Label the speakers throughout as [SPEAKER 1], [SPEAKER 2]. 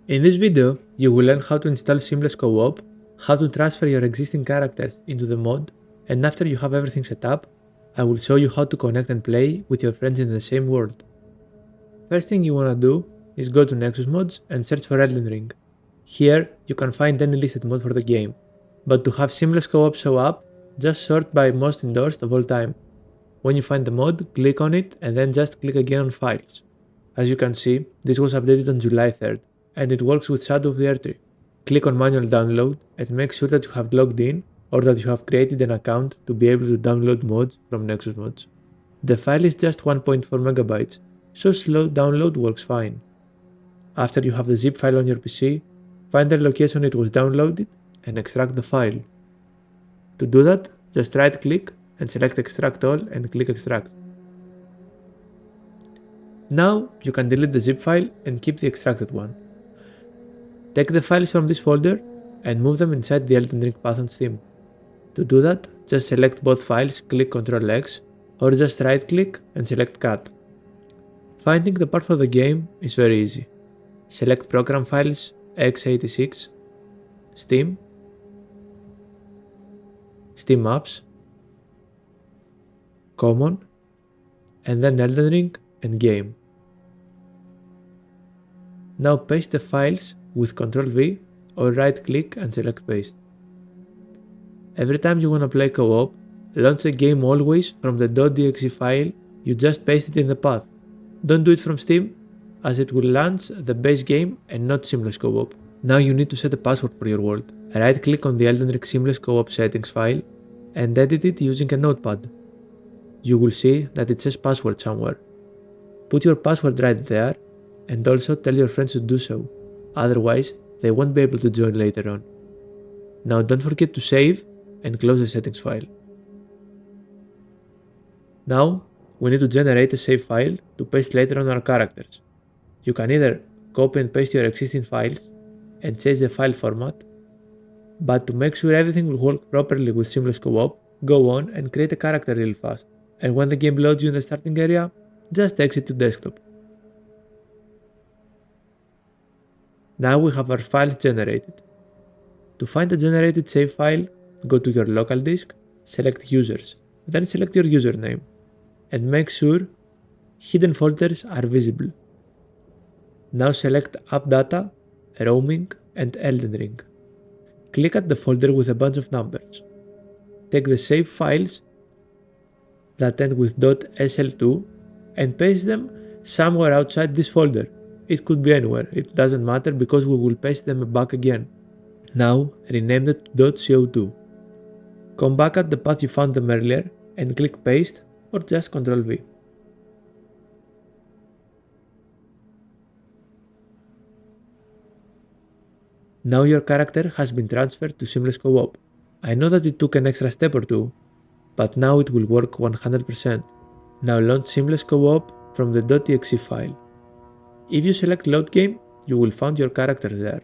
[SPEAKER 1] In this video, you will learn how to install Seemless Co-op, how to transfer your existing characters into the mod, and after you have everything set up, I will show you how to connect and play with your friends in the same world. First thing you wanna do is go to Nexus Mods and search for Elden Ring. Here, you can find any listed mod for the game, but to have Seamless Co-op show up, just sort by most endorsed of all time. When you find the mod, click on it and then just click again on Files. As you can see, this was updated on July 3rd, and it works with Shadow of the Erdtree. Click on manual download and make sure that you have logged in or that you have created an account to be able to download mods from Nexus Mods. The file is just 1.4 MB, so slow download works fine. After you have the zip file on your PC, find the location it was downloaded and extract the file. To do that, just right click and select Extract All and click Extract. Now you can delete the zip file and keep the extracted one. Take the files from this folder and move them inside the Elden Ring path on Steam. To do that, just select both files, click Ctrl X, or just right click and select Cut. Finding the path for the game is very easy. Select Program Files x86, Steam, Steam Apps, Common, and then Elden Ring and Game. Now paste the files with Ctrl V or right click and select Paste. Every time you wanna play co-op, launch the game always from the .exe file you just pasted in the path. Don't do it from Steam, as it will launch the base game and not Seamless Co-op. Now you need to set a password for your world. Right click on the Elden Ring Seamless Co-op settings file and edit it using a notepad. You will see that it says password somewhere. Put your password right there and also tell your friends to do so, otherwise they won't be able to join later on. Now don't forget to save and close the settings file. Now we need to generate a save file to paste later on our characters. You can either copy and paste your existing files and change the file format, but to make sure everything will work properly with Seamless Co-op, go on and create a character real fast, and when the game loads you in the starting area, just exit to desktop. Now we have our files generated. To find the generated save file, go to your local disk, select Users, then select your username, and make sure hidden folders are visible. Now select App Data, Roaming, and Elden Ring. Click at the folder with a bunch of numbers. Take the save files that end with .sl2 and paste them somewhere outside this folder. It could be anywhere, it doesn't matter because we will paste them back again. Now rename it to .co2. Come back at the path you found them earlier and click paste or just Ctrl V. Now your character has been transferred to Seamless Co-op. I know that it took an extra step or two, but now it will work 100%. Now launch Seamless Co-op from the .exe file. If you select Load Game, you will find your character there.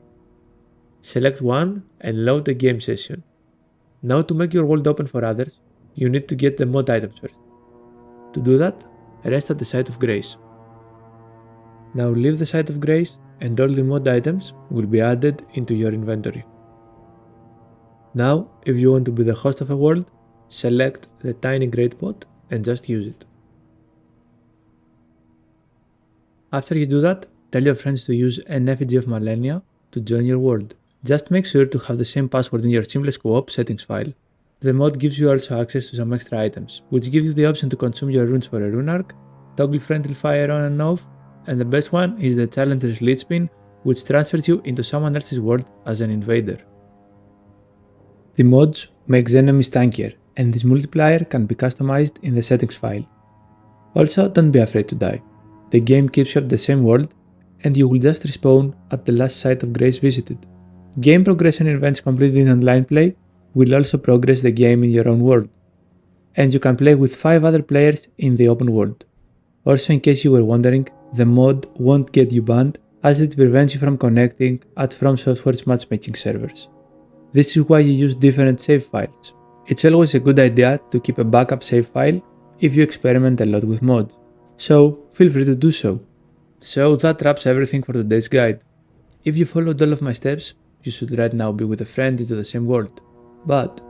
[SPEAKER 1] Select one and load the game session. Now to make your world open for others, you need to get the mod items first. To do that, rest at the site of grace. Now leave the site of grace and all the mod items will be added into your inventory. Now, if you want to be the host of a world, select the tiny great bot and just use it. After you do that, tell your friends to use an effigy of Malenia to join your world. Just make sure to have the same password in your Seamless Co-op settings file. The mod gives you also access to some extra items, which give you the option to consume your runes for a rune arc, toggle friendly fire on and off, and the best one is the Challenger's Lead Spin, which transfers you into someone else's world as an invader. The mods makes enemies tankier, and this multiplier can be customized in the settings file. Also, don't be afraid to die. The game keeps you at the same world, and you will just respawn at the last site of grace visited. Game progression events completed in online play will also progress the game in your own world, and you can play with 5 other players in the open world. Also, in case you were wondering, the mod won't get you banned as it prevents you from connecting at From Software's matchmaking servers. This is why you use different save files. It's always a good idea to keep a backup save file if you experiment a lot with mods, so feel free to do so. So that wraps everything for today's guide. If you followed all of my steps, you should right now be with a friend into the same world. But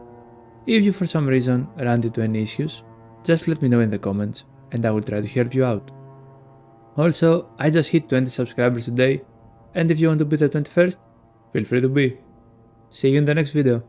[SPEAKER 1] if you for some reason ran into any issues, just let me know in the comments and I will try to help you out. Also, I just hit 20 subscribers today, and if you want to be the 21st, feel free to be. See you in the next video.